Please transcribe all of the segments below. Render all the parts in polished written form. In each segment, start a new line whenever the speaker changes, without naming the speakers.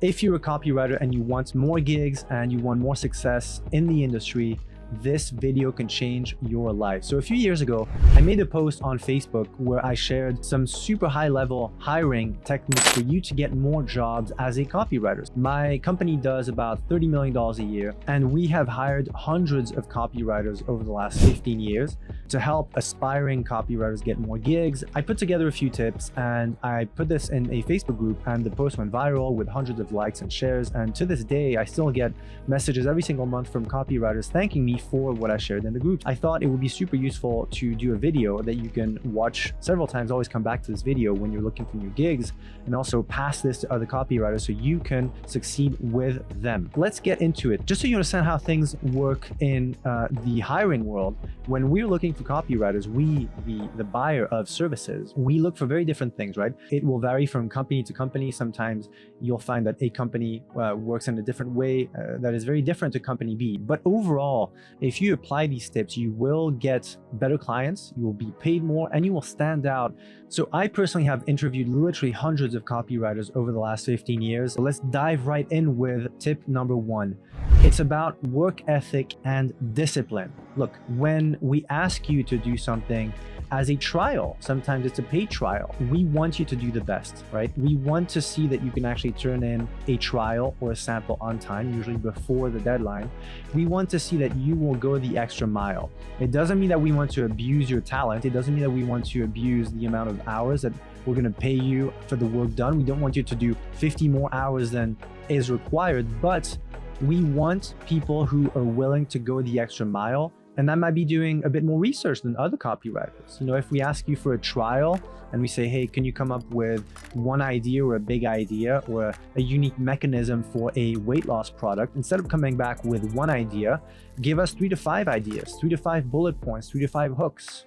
If you're a copywriter and you want more gigs and you want more success in the industry, this video can change your life. So a few years ago, I made a post on Facebook where I shared some super high level hiring techniques for you to get more jobs as a copywriter. My company does about $30 million a year, and we have hired hundreds of copywriters over the last 15 years to help aspiring copywriters get more gigs. I put together a few tips and I put this in a Facebook group, and the post went viral with hundreds of likes and shares. And to this day, I still get messages every single month from copywriters thanking me for what I shared in the group. I thought it would be super useful to do a video that you can watch several times, always come back to this video when you're looking for new gigs, and also pass this to other copywriters so you can succeed with them. Let's get into it. Just so you understand how things work in the hiring world, when we're looking for copywriters, we, the buyer of services, we look for very different things, right? It will vary from company to company. Sometimes you'll find that a company works in a different way that is very different to company B. But overall, if you apply these tips, you will get better clients, you will be paid more, and you will stand out. So I personally have interviewed literally hundreds of copywriters over the last 15 years. So let's dive right in with tip number one. It's about work ethic and discipline. Look, when we ask you to do something as a trial, sometimes it's a paid trial, we want you to do the best, right? We want to see that you can actually turn in a trial or a sample on time, usually before the deadline. We want to see that you will go the extra mile. It doesn't mean that we want to abuse your talent. It doesn't mean that we want to abuse the amount of hours that we're going to pay you for the work done. We don't want you to do 50 more hours than is required, but we want people who are willing to go the extra mile. And that might be doing a bit more research than other copywriters. You know, if we ask you for a trial and we say, hey, can you come up with one idea or a big idea or a unique mechanism for a weight loss product, instead of coming back with one idea, give us 3 to 5 ideas, 3 to 5 bullet points, 3 to 5 hooks,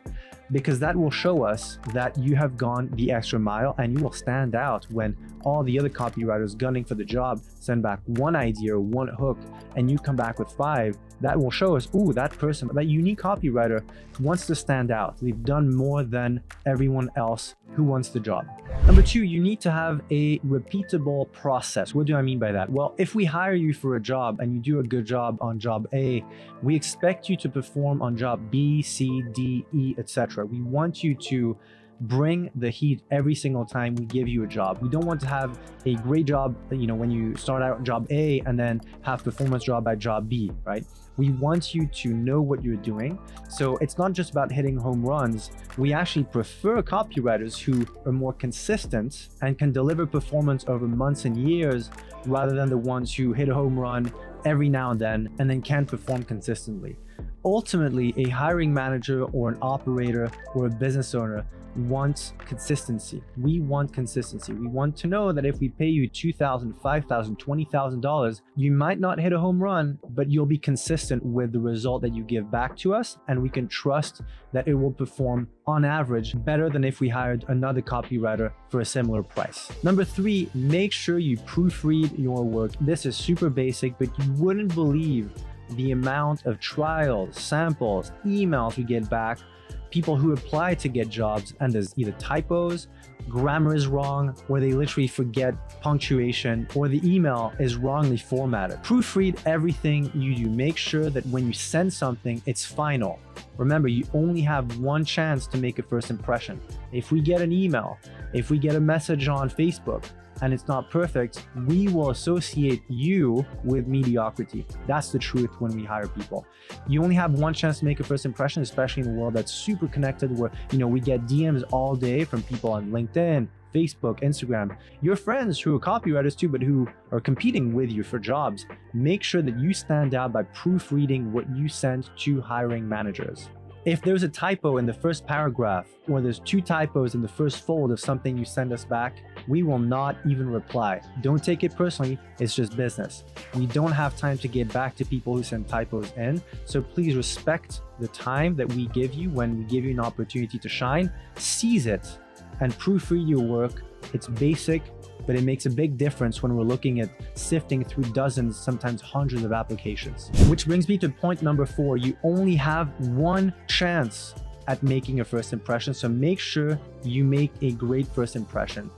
because that will show us that you have gone the extra mile, and you will stand out when all the other copywriters gunning for the job send back one idea or one hook, and you come back with 5. That will show us, ooh, that person, that unique copywriter wants to stand out. They've done more than everyone else who wants the job. Number 2, you need to have a repeatable process. What do I mean by that? Well, if we hire you for a job and you do a good job on job A, we expect you to perform on job B, C, D, E, etc. We want you to bring the heat every single time we give you a job. We don't want to have a great job, you know, when you start out job A and then have performance job by job B, right? We want you to know what you're doing. So it's not just about hitting home runs. We actually prefer copywriters who are more consistent and can deliver performance over months and years, rather than the ones who hit a home run every now and then can't perform consistently. Ultimately, a hiring manager or an operator or a business owner wants consistency. We want consistency. We want to know that if we pay you $2,000, $5,000, $20,000, you might not hit a home run, but you'll be consistent with the result that you give back to us, and we can trust that it will perform on average better than if we hired another copywriter for a similar price. Number 3, make sure you proofread your work. This is super basic, but you wouldn't believe the amount of trials, samples, emails we get back, people who apply to get jobs, and there's either typos, grammar is wrong, or they literally forget punctuation, or the email is wrongly formatted. Proofread everything you do. Make sure that when you send something, it's final. Remember, you only have one chance to make a first impression. If we get an email, if we get a message on Facebook, and it's not perfect, we will associate you with mediocrity. That's the truth when we hire people. You only have one chance to make a first impression, especially in a world that's super connected, where, you know, we get DMs all day from people on LinkedIn, Facebook, Instagram, your friends who are copywriters too, but who are competing with you for jobs. Make sure that you stand out by proofreading what you send to hiring managers. If there's a typo in the first paragraph, or there's 2 typos in the first fold of something you send us back, we will not even reply. Don't take it personally, it's just business. We don't have time to get back to people who send typos in, so please respect the time that we give you when we give you an opportunity to shine. Seize it and proofread your work. It's basic, but it makes a big difference when we're looking at sifting through dozens, sometimes hundreds of applications. Which brings me to point number 4. You only have one chance at making a first impression, so make sure you make a great first impression.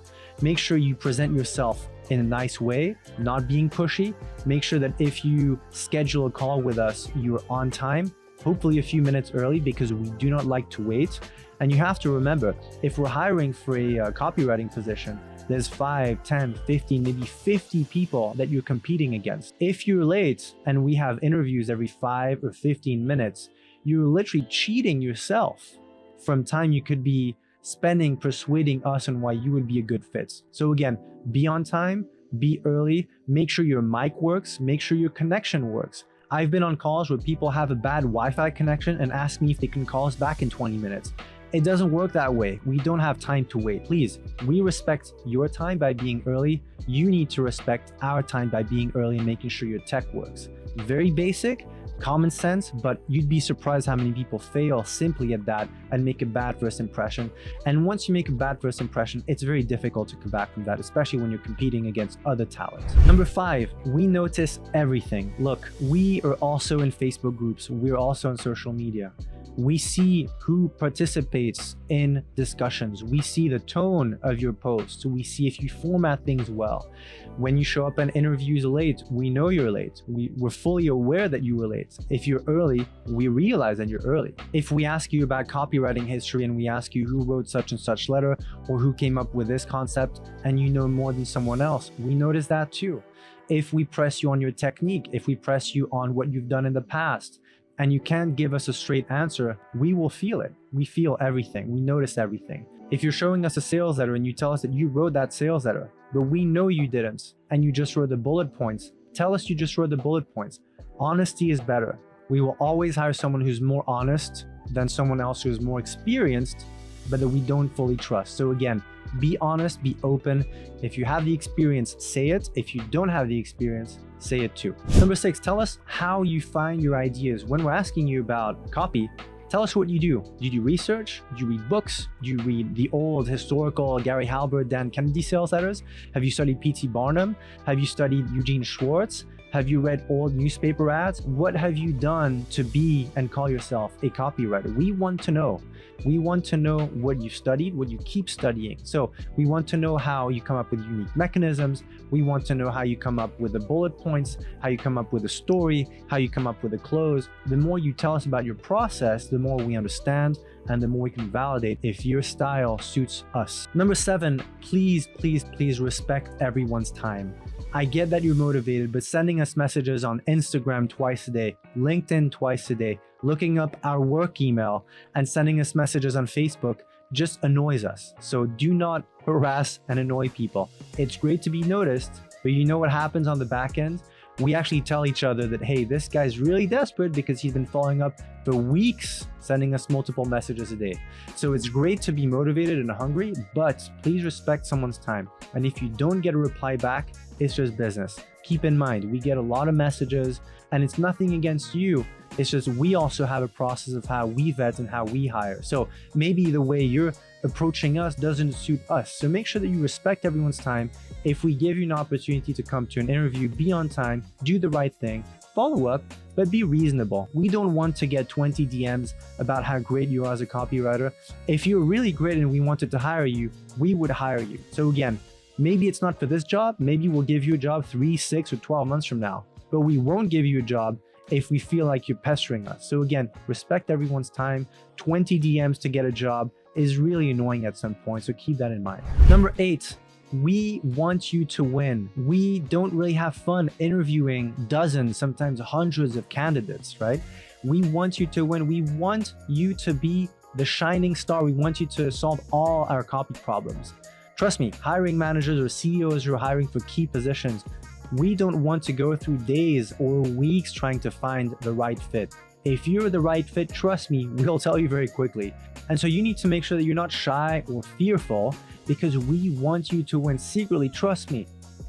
Make sure you present yourself in a nice way, not being pushy. Make sure that if you schedule a call with us, you're on time, hopefully a few minutes early, because we do not like to wait. And you have to remember, if we're hiring for a copywriting position, there's 5, 10, 15, maybe 50 people that you're competing against. If you're late and we have interviews every 5 or 15 minutes, you're literally cheating yourself from time you could be spending persuading us on why you would be a good fit. So again, be on time, be early, make sure your mic works, make sure your connection works. I've been on calls where people have a bad Wi-Fi connection and ask me if they can call us back in 20 minutes. It doesn't work that way. We don't have time to wait. Please, we respect your time by being early. You need to respect our time by being early and making sure your tech works. Very basic, common sense, but you'd be surprised how many people fail simply at that and make a bad first impression. And once you make a bad first impression, it's very difficult to come back from that, especially when you're competing against other talent. Number 5, we notice everything. Look, we are also in Facebook groups. We're also on social media. We see who participates in discussions. We see the tone of your posts. We see if you format things well. When you show up and interviews late, we know you're late. We're fully aware that you were late. If you're early, we realize that you're early. If we ask you about copywriting history and we ask you who wrote such and such letter or who came up with this concept and you know more than someone else, we notice that too. If we press you on your technique, if we press you on what you've done in the past, and you can't give us a straight answer, we will feel it. We feel everything. We notice everything. If you're showing us a sales letter and you tell us that you wrote that sales letter, but we know you didn't, and you just wrote the bullet points, tell us you just wrote the bullet points. Honesty is better. We will always hire someone who's more honest than someone else who's more experienced, but that we don't fully trust. So again, be honest, be open. If you have the experience, say it. If you don't have the experience, say it too. Number 6, tell us how you find your ideas. When we're asking you about copy, tell us what you do. Do you do research? Do you read books? Do you read the old historical Gary Halbert, Dan Kennedy sales letters? Have you studied P.T. Barnum? Have you studied Eugene Schwartz? Have you read old newspaper ads? What have you done to be and call yourself a copywriter? We want to know. We want to know what you studied, what you keep studying. So we want to know how you come up with unique mechanisms. We want to know how you come up with the bullet points, how you come up with a story, how you come up with a close. The more you tell us about your process, the more we understand and the more we can validate if your style suits us. Number 7, please, please, please respect everyone's time. I get that you're motivated, but sending us messages on Instagram twice a day, LinkedIn twice a day, looking up our work email, and sending us messages on Facebook just annoys us. So do not harass and annoy people. It's great to be noticed, but you know what happens on the back end? We actually tell each other that, hey, this guy's really desperate because he's been following up for weeks, sending us multiple messages a day. So it's great to be motivated and hungry, but please respect someone's time. And if you don't get a reply back, it's just business. Keep in mind, we get a lot of messages and it's nothing against you. It's just we also have a process of how we vet and how we hire. So maybe the way you're approaching us doesn't suit us. So make sure that you respect everyone's time. If we give you an opportunity to come to an interview, be on time, do the right thing, follow up, but be reasonable. We don't want to get 20 DMs about how great you are as a copywriter. If you're really great and we wanted to hire you, we would hire you. So again, maybe it's not for this job. Maybe we'll give you a job 3, 6, or 12 months from now, but we won't give you a job if we feel like you're pestering us. So again, respect everyone's time. 20 DMs to get a job is really annoying at some point, so keep that in mind. Number 8, we want you to win. We don't really have fun interviewing dozens, sometimes hundreds of candidates, right? We want you to win. We want you to be the shining star. We want you to solve all our copy problems. Trust me, hiring managers or CEOs who are hiring for key positions, we don't want to go through days or weeks trying to find the right fit. If you're the right fit, trust me, we'll tell you very quickly. And so you need to make sure that you're not shy or fearful because we want you to win secretly. Trust me,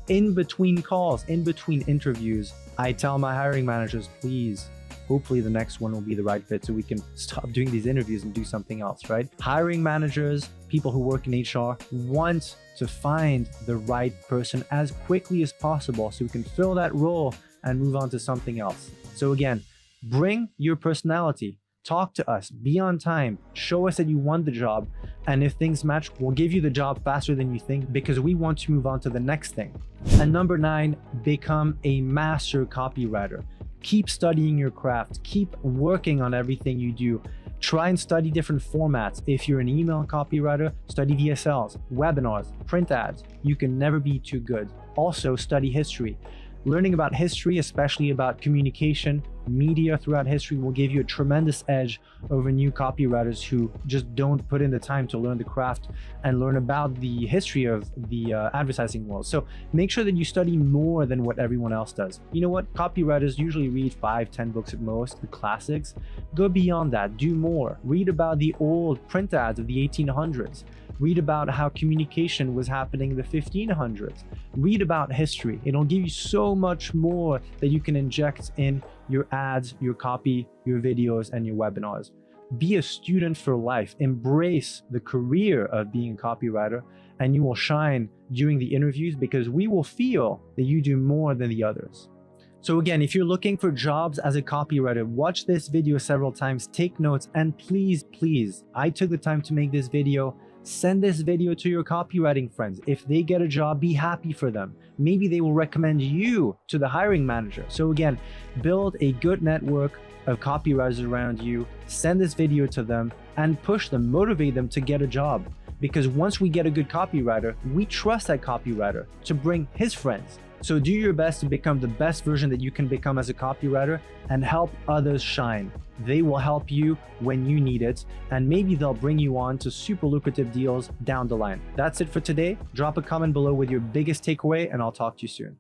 in between calls, in between interviews, I tell my hiring managers, please, hopefully the next one will be the right fit so we can stop doing these interviews and do something else, right? Hiring managers, people who work in HR want to find the right person as quickly as possible so we can fill that role and move on to something else. So again, bring your personality. Talk to us, be on time, show us that you want the job. And if things match, we'll give you the job faster than you think because we want to move on to the next thing. And number 9, become a master copywriter. Keep studying your craft, keep working on everything you do. Try and study different formats. If you're an email copywriter, study VSLs, webinars, print ads. You can never be too good. Also, study history. Learning about history, especially about communication, media throughout history, will give you a tremendous edge over new copywriters who just don't put in the time to learn the craft and learn about the history of the advertising world. So make sure that you study more than what everyone else does. You know what? Copywriters usually read 5-10 books at most, the classics. Go beyond that, do more. Read about the old print ads of the 1800s. Read about how communication was happening in the 1500s. Read about history. It'll give you so much more that you can inject in your ads, your copy, your videos, and your webinars. Be a student for life. Embrace the career of being a copywriter, and you will shine during the interviews because we will feel that you do more than the others. So again, if you're looking for jobs as a copywriter, watch this video several times, take notes, and please, I took the time to make this video. Send this video to your copywriting friends. If they get a job, be happy for them. Maybe they will recommend you to the hiring manager. So again, build a good network of copywriters around you, send this video to them, and push them, motivate them to get a job. Because once we get a good copywriter, we trust that copywriter to bring his friends. So do your best to become the best version that you can become as a copywriter and help others shine. They will help you when you need it, and maybe they'll bring you on to super lucrative deals down the line. That's it for today. Drop a comment below with your biggest takeaway, and I'll talk to you soon.